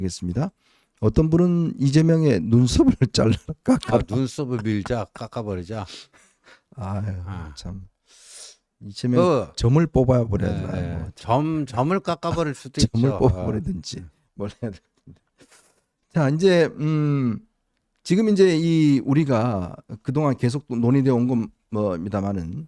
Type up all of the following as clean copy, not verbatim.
겠습니다. 어떤 분은 이재명의 눈썹을 잘라까 눈썹을 밀자 깎아버리자. 아유 아. 참 이재명 점을 뽑아 버려야 되나 뭐. 점을 깎아버릴 수도 점을 있죠. 뽑아 버리든지 뭘 해야 되는데. 자 이제 지금 이제 이 우리가 그동안 계속 논의되어 온 겁니다만은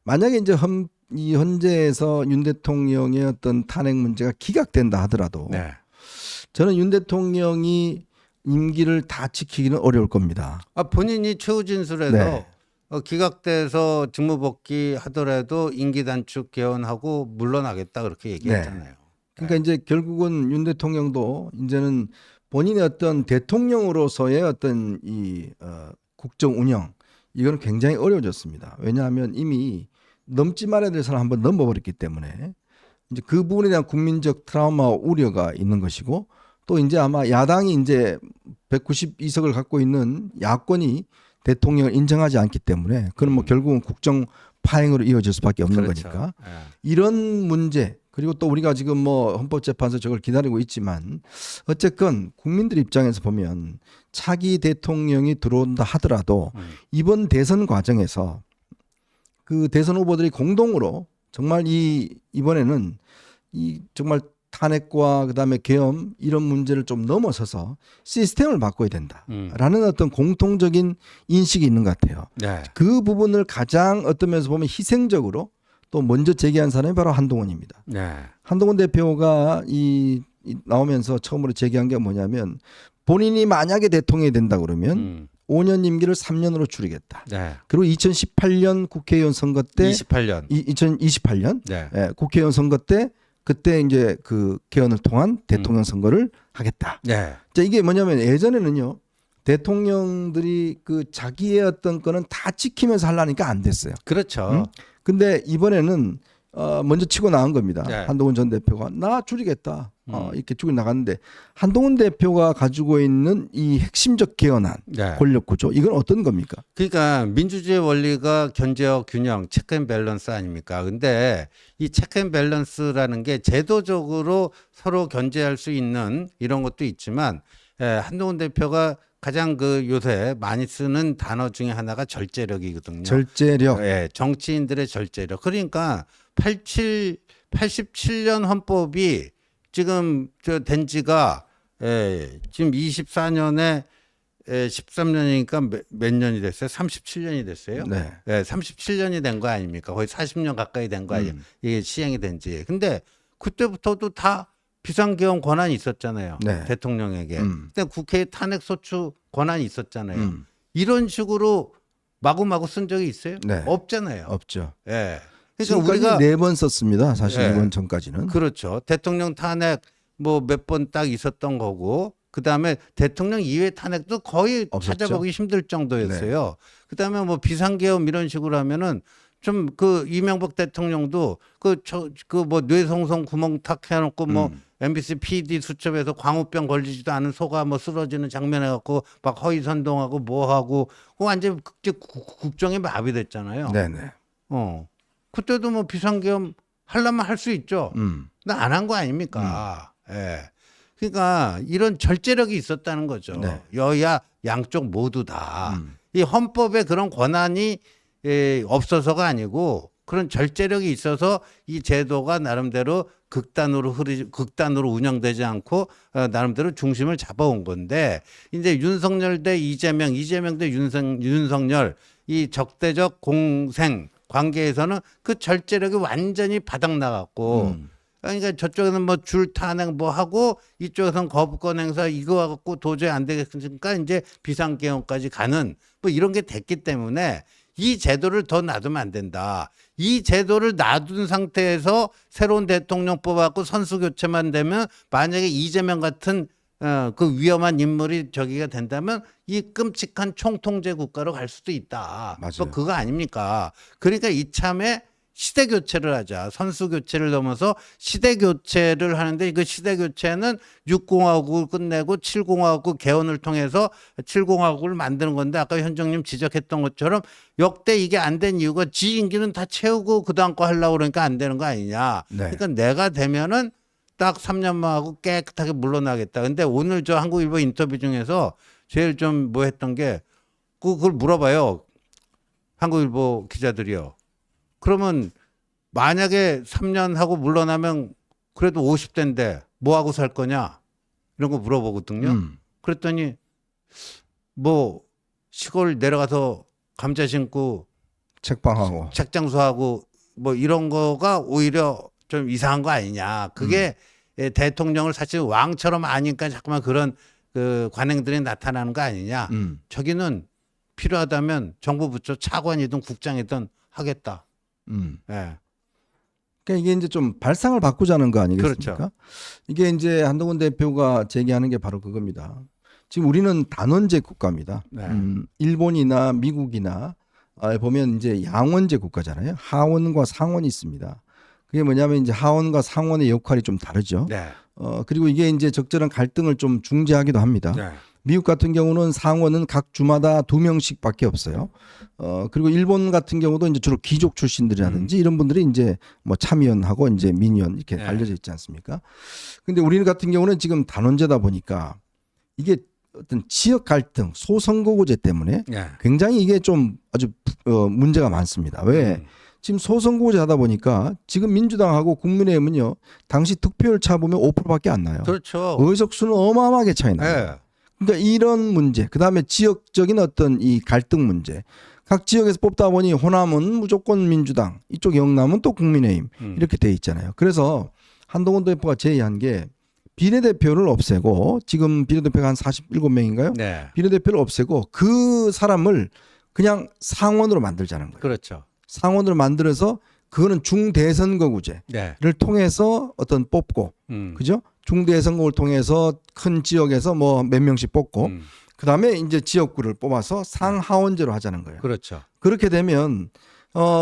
만약에 이제 이 헌재에서 윤 대통령의 어떤 탄핵 문제가 기각된다 하더라도 네. 저는 윤 대통령이 임기를 다 지키기는 어려울 겁니다. 본인이 최후 진술에서 네. 기각돼서 직무복귀 하더라도 임기 단축 개헌하고 물러나겠다 그렇게 얘기했잖아요. 그러니까 이제 결국은 윤 대통령도 이제는 본인의 어떤 대통령으로서의 어떤 이 국정 운영 이거는 굉장히 어려워졌습니다. 왜냐하면 이미 넘지 말아야 될 선을 한번 넘어버렸기 때문에 이제 그 부분에 대한 국민적 트라우마와 우려가 있는 것이고 또 이제 아마 야당이 이제 192석을 갖고 있는 야권이 대통령을 인정하지 않기 때문에 그건 뭐 결국은 국정 파행으로 이어질 수밖에 없는 그렇죠. 거니까 네. 이런 문제 그리고 또 우리가 지금 뭐 헌법재판소 저걸 기다리고 있지만 어쨌건 국민들 입장에서 보면 차기 대통령이 들어온다 하더라도 이번 대선 과정에서 그 대선 후보들이 공동으로 정말 이번에는 이 정말 탄핵과 그다음에 계엄 이런 문제를 좀 넘어서서 시스템을 바꿔야 된다라는 어떤 공통적인 인식이 있는 것 같아요. 네. 그 부분을 가장 어떤 면에서 보면 희생적으로 또 먼저 제기한 사람이 바로 한동훈입니다. 네. 한동훈 대표가 나오면서 처음으로 제기한 게 뭐냐면 본인이 만약에 대통령이 된다 그러면 5년 임기를 3년으로 줄이겠다. 네. 그리고 2018년 국회의원 선거 때 28년. 2028년 네. 국회의원 선거 때 그때 이제 그 개헌을 통한 대통령 선거를 하겠다. 네. 자, 이게 뭐냐면 예전에는요. 대통령들이 그 자기의 어떤 거는 다 지키면서 하려니까 안 됐어요. 그렇죠. 근데 이번에는 먼저 치고 나간 겁니다. 네. 한동훈 전 대표가 나 줄이겠다. 이렇게 줄이 나갔는데 한동훈 대표가 가지고 있는 이 핵심적 개헌안 네. 권력 구조 이건 어떤 겁니까? 그러니까 민주주의 원리가 견제와 균형, 체크앤밸런스 아닙니까? 근데 이 체크앤밸런스라는 게 제도적으로 서로 견제할 수 있는 이런 것도 있지만 한동훈 대표가 가장 그 요새 많이 쓰는 단어 중에 하나가 절제력이거든요. 절제력. 정치인들의 절제력. 그러니까 87년 헌법이 지금 된 지가 지금 24년에 13년이니까 몇 년이 됐어요? 37년이 됐어요? 네. 37년이 된 거 아닙니까? 거의 40년 가까이 된 거 아니에요? 이게 시행이 된 지. 근데 그때부터도 다 비상계엄 권한이 있었잖아요. 네. 대통령에게. 근데 국회에 탄핵소추 권한이 있었잖아요. 이런 식으로 마구마구 쓴 적이 있어요? 네. 없잖아요. 없죠. 예. 그러니까 우리가 4번 썼습니다. 사실 예. 이번 전까지는. 그렇죠. 대통령 탄핵 뭐 몇 번 딱 있었던 거고 그다음에 대통령 이외 탄핵도 거의 없었죠. 찾아보기 힘들 정도였어요. 그다음에 뭐 비상계엄 이런 식으로 하면은 좀 그 이명박 대통령도 그 뭐 뇌송송 구멍 탁 해놓고 뭐 MBC PD 수첩에서 광우병 걸리지도 않은 소가 뭐 쓰러지는 장면 해갖고 막 허위 선동하고 뭐 하고 그 완전 국정에 마비됐잖아요. 네네. 그때도 뭐 비상계엄 하려면 할 수 있죠. 근데 안 한 거 아닙니까? 예. 그러니까 이런 절제력이 있었다는 거죠. 네. 여야 양쪽 모두 다. 이 헌법에 그런 권한이 없어서가 아니고 그런 절제력이 있어서 이 제도가 나름대로 극단으로 운영되지 않고 나름대로 중심을 잡아온 건데 이제 윤석열 대 이재명 대 윤석열 이 적대적 공생 관계에서는 그 절제력이 완전히 바닥 나갔고 그러니까 저쪽에서는 뭐 줄 탄핵 뭐 하고 이쪽에서는 거부권 행사 이거 갖고 도저히 안 되겠으니까 이제 비상계엄까지 가는 뭐 이런 게 됐기 때문에 이 제도를 더 놔두면 안 된다. 이 제도를 놔둔 상태에서 새로운 대통령 뽑아갖고 선수 교체만 되면 만약에 이재명 같은 그 위험한 인물이 저기가 된다면 이 끔찍한 총통제 국가로 갈 수도 있다. 맞아요. 뭐 그거 아닙니까? 그러니까 이참에 시대 교체를 하자. 선수 교체를 넘어서 시대 교체를 하는데 그 시대 교체는 6공화국을 끝내고 7공화국 개헌을 통해서 7공화국을 만드는 건데 아까 현정님 지적했던 것처럼 역대 이게 안 된 이유가 지 임기는 다 채우고 그다음 거 하려고 그러니까 안 되는 거 아니냐. 네. 그러니까 내가 되면은 딱 3년만 하고 깨끗하게 물러나겠다. 근데 오늘 저 한국일보 인터뷰 중에서 제일 좀 뭐 했던 게 그걸 물어봐요. 한국일보 기자들이요. 그러면 만약에 3년 하고 물러나면 그래도 50대인데 뭐 하고 살 거냐? 이런 거 물어보거든요. 그랬더니 뭐 시골 내려가서 감자 심고 책방하고. 책장수하고 뭐 이런 거가 오히려 좀 이상한 거 아니냐. 그게 대통령을 사실 왕처럼 아니까 자꾸만 그런 그 관행들이 나타나는 거 아니냐. 저기는 필요하다면 정부 부처 차관이든 국장이든 하겠다. 예. 그러니까 이게 이제 좀 발상을 바꾸자는 거 아니겠습니까? 그렇죠. 이게 이제 한동훈 대표가 제기하는 게 바로 그겁니다. 지금 우리는 단원제 국가입니다. 네. 일본이나 미국이나 보면 이제 양원제 국가잖아요. 하원과 상원이 있습니다. 그게 뭐냐면 이제 하원과 상원의 역할이 좀 다르죠. 네. 그리고 이게 이제 적절한 갈등을 좀 중재하기도 합니다. 네. 미국 같은 경우는 상원은 각 주마다 2명씩밖에 없어요. 그리고 일본 같은 경우도 이제 주로 귀족 출신들이라든지 이런 분들이 이제 뭐 참의원하고 이제 민의원 이렇게 네. 알려져 있지 않습니까? 근데 우리 같은 경우는 지금 단원제다 보니까 이게 어떤 지역 갈등, 소선거구제 때문에 네. 굉장히 이게 좀 아주 문제가 많습니다. 왜? 지금 소선거구제 하다 보니까 지금 민주당하고 국민의힘은요, 당시 득표율 차 보면 5%밖에 안 나요. 그렇죠. 의석수는 어마어마하게 차이 나요. 네. 그러니까 이런 문제, 그 다음에 지역적인 어떤 이 갈등 문제, 각 지역에서 뽑다 보니 호남은 무조건 민주당, 이쪽 영남은 또 국민의힘 이렇게 돼 있잖아요. 그래서 한동훈 대표가 제의한 게 비례대표를 없애고 지금 비례대표가 한 47명인가요? 네. 비례대표를 없애고 그 사람을 그냥 상원으로 만들자는 거예요. 그렇죠. 상원으로 만들어서 그거는 중대선거구제를 네. 통해서 어떤 뽑고, 그죠? 중대선거를 통해서 큰 지역에서 뭐 몇 명씩 뽑고, 그 다음에 이제 지역구를 뽑아서 상하원제로 하자는 거예요. 그렇죠. 그렇게 되면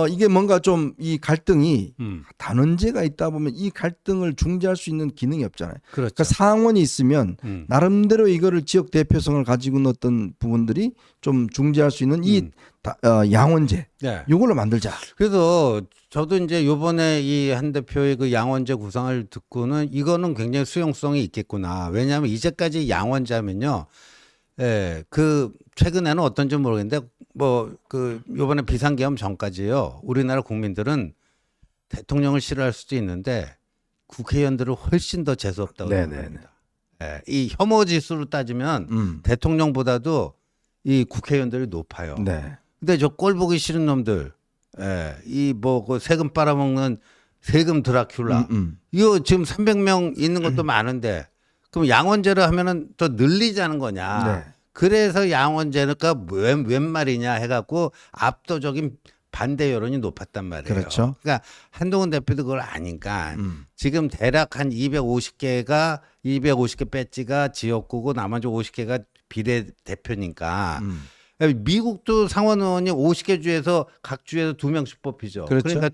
이게 뭔가 좀 이 갈등이 단원제가 있다 보면 이 갈등을 중재할 수 있는 기능이 없잖아요. 그렇죠. 그러니까 상원이 있으면 나름대로 이거를 지역 대표성을 가지고 있는 어떤 부분들이 좀 중재할 수 있는 이 양원제 네. 이걸로 만들자. 그래서 저도 이제 요번에 이 한 대표의 그 양원제 구상을 듣고는 이거는 굉장히 수용성이 있겠구나. 왜냐하면 이제까지 양원제 하면요. 예, 그 최근에는 어떤지 모르겠는데 뭐 그 요번에 비상계엄 전까지요. 우리나라 국민들은 대통령을 싫어할 수도 있는데 국회의원들을 훨씬 더 재수 없다고 생각합니다. 예, 이 혐오 지수로 따지면 대통령보다도 이 국회의원들이 높아요. 네. 근데 저 꼴 보기 싫은 놈들, 예, 이 뭐 그 세금 빨아먹는 세금 드라큘라, 이거 지금 300명 있는 것도 많은데, 그럼 양원제를 하면은 더 늘리자는 거냐? 네. 그래서 양원제가 웬 말이냐 해갖고 압도적인 반대 여론이 높았단 말이에요. 그렇죠. 그러니까 한동훈 대표도 그걸 아니까 지금 대략 한 250개 배지가 지역구고 나머지 50개가 비례대표니까. 미국도 상원 의원이 50개 주에서 각 주에서 2명씩 뽑히죠. 그렇죠. 그러니까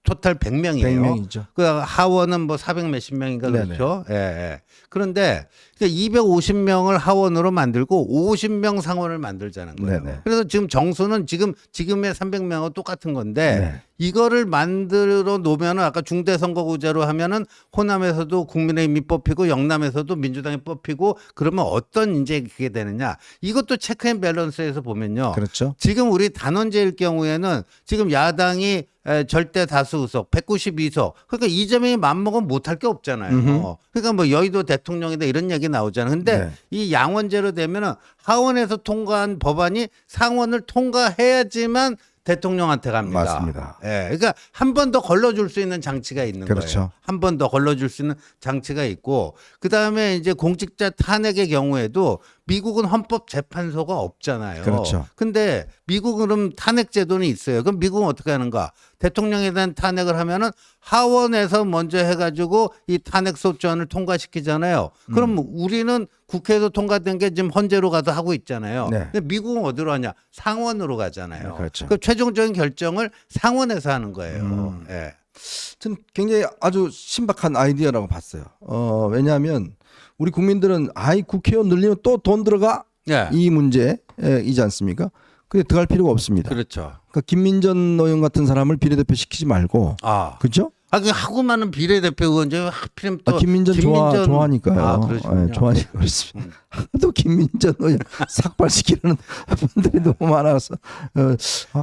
토탈 100명이에요. 100명이죠. 그 하원은 뭐 400 몇십 명인가 그렇죠. 예, 예. 그런데 250명을 하원으로 만들고 50명 상원을 만들자는 거예요. 네네. 그래서 지금 정수는 지금의 300명하고 똑같은 건데 네. 이거를 만들어 놓으면은 아까 중대선거구제로 하면은 호남에서도 국민의힘이 뽑히고 영남에서도 민주당이 뽑히고 그러면 어떤 이제 그게 되느냐. 이것도 체크앤밸런스에서 보면요. 그렇죠. 지금 우리 단원제일 경우에는 지금 야당이 절대 다수 의석 192석. 그러니까 이 점이 맘먹으면 못할 게 없잖아요. 그러니까 뭐 여의도 대통령이다 이런 얘기 나오잖아요. 근데 네. 이 양원제로 되면은 하원에서 통과한 법안이 상원을 통과해야지만 대통령한테 갑니다. 맞습니다. 예. 그러니까 한 번 더 걸러줄 수 있는 장치가 있는 그렇죠. 거예요. 한 번 더 걸러줄 수 있는 장치가 있고 그다음에 이제 공직자 탄핵의 경우에도 미국은 헌법재판소가 없잖아요. 그렇죠. 근데 미국은 그럼 탄핵 제도는 있어요. 그럼 미국은 어떻게 하는가? 대통령에 대한 탄핵을 하면은 하원에서 먼저 해가지고 이 탄핵 소추안을 통과시키잖아요. 그럼 우리는 국회에서 통과된 게 지금 헌재로 가도 하고 있잖아요. 네. 근데 미국은 어디로 하냐? 상원으로 가잖아요. 네, 그렇죠. 그 최종적인 결정을 상원에서 하는 거예요. 예. 저는 굉장히 아주 신박한 아이디어라고 봤어요. 왜냐하면 우리 국민들은 아이 국회의원 늘리면 또 돈 들어가 예. 이 문제이지 않습니까? 근데 들어갈 필요가 없습니다. 그렇죠. 그러니까 김민전 의원 같은 사람을 비례대표 시키지 말고, 아. 그죠? 그 하고 많은 비례대표 의원들 하필이면 또 김민전 좋아하니까요. 아, 그러시군요. 좋아하니까 그렇습니다. 하도 김민전 의원 삭발시키는 분들이 너무 많아서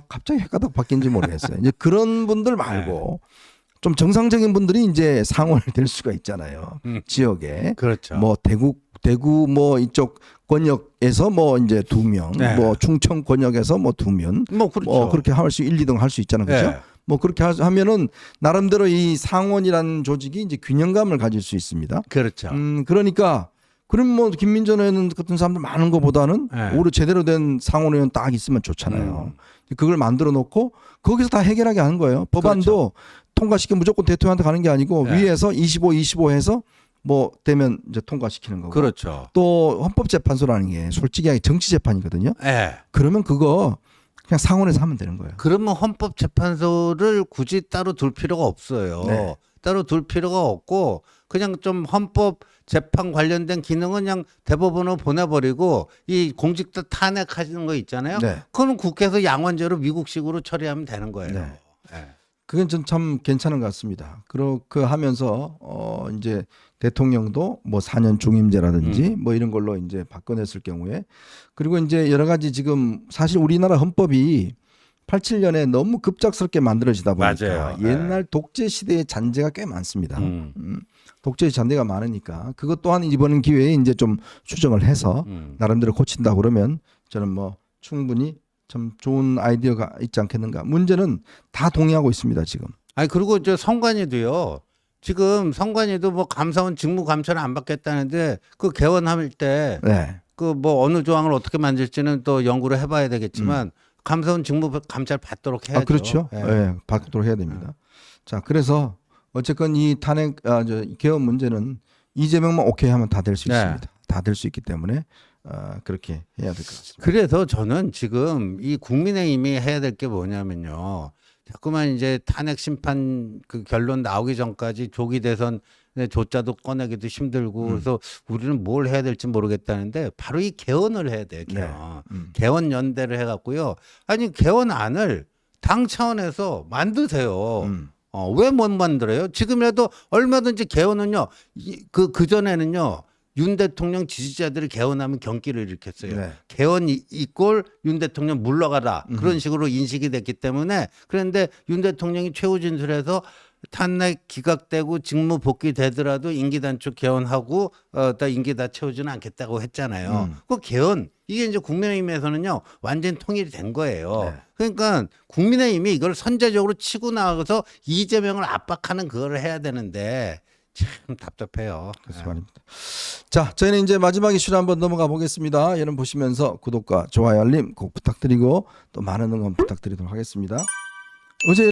갑자기 헷가닥 바뀐지 모르겠어요. 이제 그런 분들 말고 좀 정상적인 분들이 이제 상원을 될 수가 있잖아요. 지역에. 그렇죠. 뭐 대구 뭐 이쪽 권역에서 뭐 이제 2명, 네. 뭐 충청 권역에서 뭐 2명, 뭐 그렇죠. 뭐 그렇게 할 수 1, 2등 할 수 있잖아요. 그렇죠? 네. 뭐 그렇게 하면은 나름대로 이 상원이라는 조직이 이제 균형감을 가질 수 있습니다. 그렇죠. 그러니까 그럼 뭐 김민전 의원 같은 사람들 많은 것보다는 네. 오히려 제대로 된 상원 의원 딱 있으면 좋잖아요. 그걸 만들어 놓고 거기서 다 해결하게 하는 거예요. 법안도 통과시키면 무조건 대통령한테 가는 게 아니고 네. 위에서 25 해서 뭐 되면 이제 통과시키는 거고. 그렇죠. 또 헌법재판소라는 게 솔직히 정치 재판이거든요. 예. 그러면 그거 그냥 상원에서 하면 되는 거예요. 그러면 헌법재판소를 굳이 따로 둘 필요가 없어요. 네. 따로 둘 필요가 없고 그냥 좀 헌법 재판 관련된 기능은 그냥 대법원으로 보내버리고 이 공직자 탄핵하시는 거 있잖아요. 네. 그거는 국회에서 양원제로 미국식으로 처리하면 되는 거예요. 네. 예. 그건 참 괜찮은 것 같습니다. 그렇게 하면서 이제 대통령도 뭐 4년 중임제라든지 뭐 이런 걸로 이제 바꿔냈을 경우에 그리고 이제 여러 가지 지금 사실 우리나라 헌법이 87년에 너무 급작스럽게 만들어지다 보니까 맞아요. 옛날 독재 시대의 잔재가 꽤 많습니다. 독재의 잔재가 많으니까 그것 또한 이번 기회에 이제 좀 수정을 해서 나름대로 고친다 그러면 저는 뭐 충분히 참 좋은 아이디어가 있지 않겠는가. 문제는 다 동의하고 있습니다 지금. 아니 그리고 저 선관위도요. 지금 선관위도 뭐 감사원 직무 감찰을 안 받겠다는데 그 개원할 때 그 네. 뭐 어느 조항을 어떻게 만들지는 또 연구를 해봐야 되겠지만 감사원 직무 감찰 받도록 해야죠. 그렇죠. 예. 예, 받도록 해야 됩니다. 자, 그래서 어쨌건 이 탄핵 개헌 문제는 이재명만 오케이 하면 다 될 수 네. 있습니다. 다 될 수 있기 때문에 그렇게 해야 될 것 같습니다. 그래서 저는 지금 이 국민의힘이 해야 될 게 뭐냐면요. 자꾸만 이제 탄핵 심판 그 결론 나오기 전까지 조기 대선 조짜도 꺼내기도 힘들고 그래서 우리는 뭘 해야 될지 모르겠다는데 바로 이 개헌을 해야 돼요. 개헌. 개헌 연대를 해갖고요. 아니 개헌안을 당 차원에서 만드세요. 왜 못 만들어요? 지금이라도 얼마든지 개헌은요. 그 전에는요. 윤 대통령 지지자들이 개헌하면 경기를 일으켰어요. 네. 개헌 이꼴 윤 대통령 물러가라 그런 식으로 인식이 됐기 때문에 그런데 윤 대통령이 최후 진술에서 탄핵 기각되고 직무 복귀되더라도 임기 단축 개헌하고 다 임기 다 채우지는 않겠다고 했잖아요. 그 개헌 이게 이제 국민의힘에서는요 완전 통일이 된 거예요. 네. 그러니까 국민의힘이 이걸 선제적으로 치고 나가서 이재명을 압박하는 그거를 해야 되는데 참 답답해요. 그래서 말입니다. 자, 저희는 이제 마지막 이슈로 한번 넘어가 보겠습니다. 여러분 보시면서 구독과 좋아요, 알림 꼭 부탁드리고 또 많은 응원 부탁드리도록 하겠습니다. 어제